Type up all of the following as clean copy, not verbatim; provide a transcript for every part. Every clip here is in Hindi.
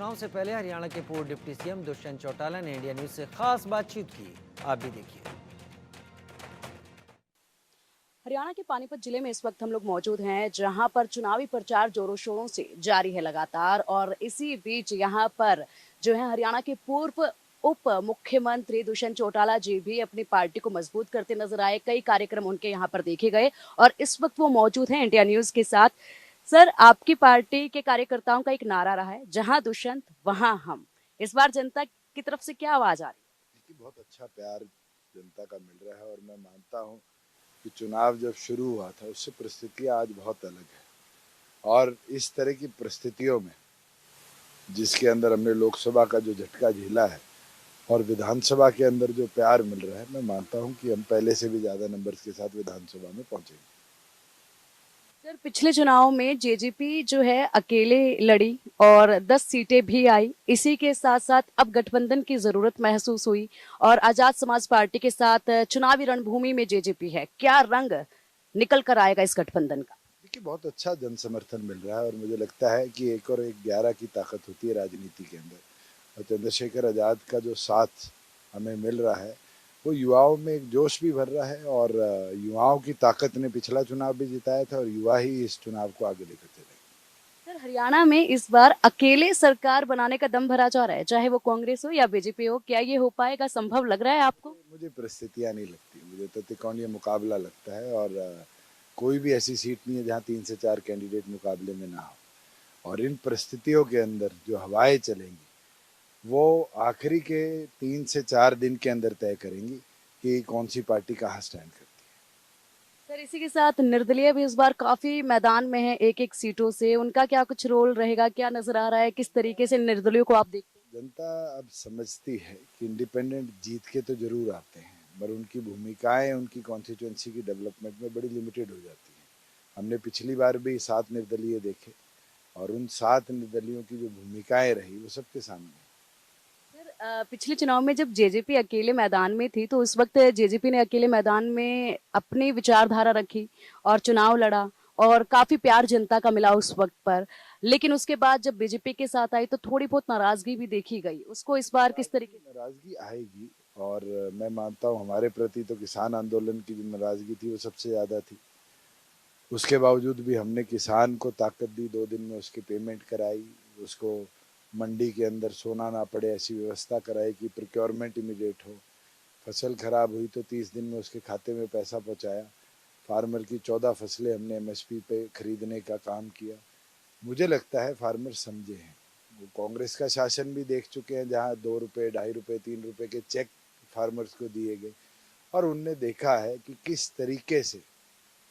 चुनाव से पहले हरियाणा के पूर्व डिप्टी सीएम दुष्यंत चौटाला ने इंडिया न्यूज से खास बातचीत की। आप भी देखिए। हरियाणा के पानीपत जिले में इस वक्त हम लोग मौजूद हैं, जहां पर चुनावी प्रचार जोरों शोरों से जारी है लगातार। और इसी बीच यहां पर जो है हरियाणा के पूर्व उप मुख्यमंत्री दुष्यंत चौटाला जी भी अपनी पार्टी को मजबूत करते नजर आए। कई कार्यक्रम उनके यहां पर देखे गए और इस वक्त वो मौजूद हैं इंडिया न्यूज के साथ। सर, आपकी पार्टी के कार्यकर्ताओं का एक नारा रहा है, जहां दुष्यंत वहां हम। इस बार जनता की तरफ से क्या आवाज आ रही है? देखिए, बहुत अच्छा प्यार जनता का मिल रहा है और मैं मानता हूँ कि चुनाव जब शुरू हुआ था उससे परिस्थितियाँ आज बहुत अलग है। और इस तरह की परिस्थितियों में जिसके अंदर हमने लोकसभा का जो झटका झेला है और विधानसभा के अंदर जो प्यार मिल रहा है, मैं मानता हूँ कि हम पहले से भी ज़्यादा नंबर्स के साथ विधानसभा में पहुँचेंगे। सर, पिछले चुनाव में जेजेपी जो है अकेले लड़ी और 10 सीटें भी आई। इसी के साथ साथ अब गठबंधन की जरूरत महसूस हुई और आजाद समाज पार्टी के साथ चुनावी रणभूमि में जेजेपी है। क्या रंग निकल कर आएगा इस गठबंधन का? देखिए, बहुत अच्छा जन समर्थन मिल रहा है और मुझे लगता है कि 1 और 1 11 की ताकत होती है राजनीति के अंदर। और चंद्रशेखर आज़ाद का जो साथ हमें मिल रहा है वो युवाओं में एक जोश भी भर रहा है और युवाओं की ताकत ने पिछला चुनाव भी जिताया था और युवा ही इस चुनाव को आगे लेकर चलेंगे। सर, हरियाणा में इस बार अकेले सरकार बनाने का दम भरा जा रहा है, चाहे वो कांग्रेस हो या बीजेपी हो। क्या ये हो पाएगा? संभव लग रहा है आपको? मुझे परिस्थितियाँ नहीं लगती, मुझे तो त्रिकोणीय मुकाबला लगता है और कोई भी ऐसी सीट नहीं है जहाँ 3 से 4 कैंडिडेट मुकाबले में ना हो। और इन परिस्थितियों के अंदर जो हवाएं चलेंगी वो आखिरी के 3 से 4 दिन के अंदर तय करेंगी कि कौन सी पार्टी कहाँ स्टैंड करती सर, इसी के साथ निर्दलीय भी इस बार काफी मैदान में है, एक एक सीटों से। उनका क्या कुछ रोल रहेगा? क्या नजर आ रहा है? किस तरीके से निर्दलीय को आप देखते हैं? है। जनता अब समझती है कि इंडिपेंडेंट जीत के तो जरूर आते हैं पर उनकी भूमिकाएं उनकी कॉन्स्टिट्यूंसी की डेवलपमेंट में बड़ी लिमिटेड हो जाती हैं। हमने पिछली बार भी 7 निर्दलीय देखे और उन 7 निर्दलियों की जो भूमिकाएं रही वो सबके सामने है। सर, पिछले चुनाव में जब जेजेपी अकेले मैदान में थी, तो उस वक्त जेजेपी ने अकेले मैदान में अपनी विचारधारा रखी और चुनाव लड़ा और काफी प्यार जनता का मिला उस वक्त पर। लेकिन उसके बाद जब बीजेपी के साथ आई तो थोड़ी बहुत नाराजगी भी देखी गई। उसको इस बार किस तरीके से? नाराजगी आएगी और मैं मानता हूँ हमारे प्रति तो किसान आंदोलन की जो नाराजगी थी वो सबसे ज़्यादा थी। उसके बावजूद भी हमने किसान को ताकत दी, 2 दिन में उसकी पेमेंट कराई, उसको मंडी के अंदर सोना ना पड़े ऐसी व्यवस्था कराई कि प्रोक्योरमेंट इमीडिएट हो। फसल खराब हुई तो 30 दिन में उसके खाते में पैसा पहुंचाया। फार्मर की 14 फसलें हमने एमएसपी पे खरीदने का काम किया। मुझे लगता है फार्मर समझे हैं। वो कांग्रेस का शासन भी देख चुके हैं जहाँ 2 रुपये, 2.5 रुपये, 3 रुपये के चेक फार्मर्स को दिए गए और उनने देखा है कि किस तरीके से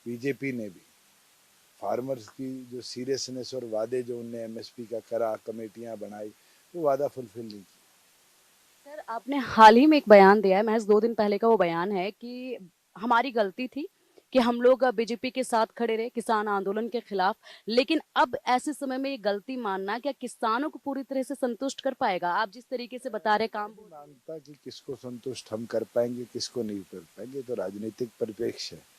बीजेपी ने भी फार्मर्स की जो सीरियसनेस और वादे जो उनने एमएसपी का करा, कमेटियां बनाई, वो वादा फुलफिल नहीं किया। सर, आपने हाल ही में एक बयान दिया है, महज 2 दिन पहले का वो बयान है कि हमारी गलती थी कि हम लोग बीजेपी के साथ खड़े रहे किसान आंदोलन के खिलाफ। लेकिन अब ऐसे समय में ये गलती मानना क्या किसानों को पूरी तरह से संतुष्ट कर पाएगा? आप जिस तरीके से बता रहे काम नहीं मानता कि किसको संतुष्ट हम कर पाएंगे, किसको नहीं कर पाएंगे, तो राजनीतिक परिप्रेक्ष्य है।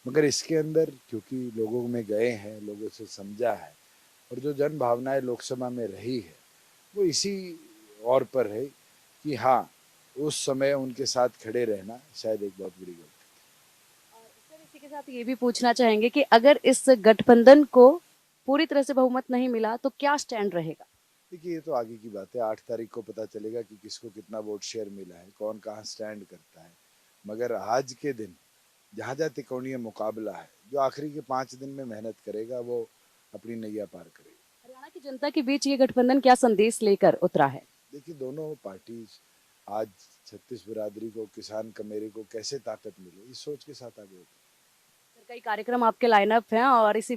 मगर इसके अंदर क्योंकि लोगों में गए हैं, लोगों से समझा है और जो जन भावनाएं लोकसभा में रही है वो इसी और पर है कि हाँ, उस समय उनके साथ खड़े रहना शायद एक बहुत बड़ी गलती। और सर, इसी के साथ ये भी पूछना चाहेंगे कि अगर इस गठबंधन को पूरी तरह से बहुमत नहीं मिला तो क्या स्टैंड रहेगा? देखिए, ये तो आगे की बात है। 8 तारीख को पता चलेगा कि किसको कितना वोट शेयर मिला है, कौन कहाँ स्टैंड करता है। मगर आज के दिन जहाँ जहाँ त्रिकोणीय मुकाबला है, जो आखिरी के 5 दिन में मेहनत करेगा वो अपनी नैया पार करेगा। हरियाणा की जनता के बीच ये गठबंधन क्या संदेश लेकर उतरा है? देखिए, दोनों पार्टी आज छत्तीस बिरादरी को, किसान कमेरे को कैसे ताकत मिले, इस सोच के साथ आगे होती है। सर, कई कार्यक्रम आपके लाइनअप हैं और इसी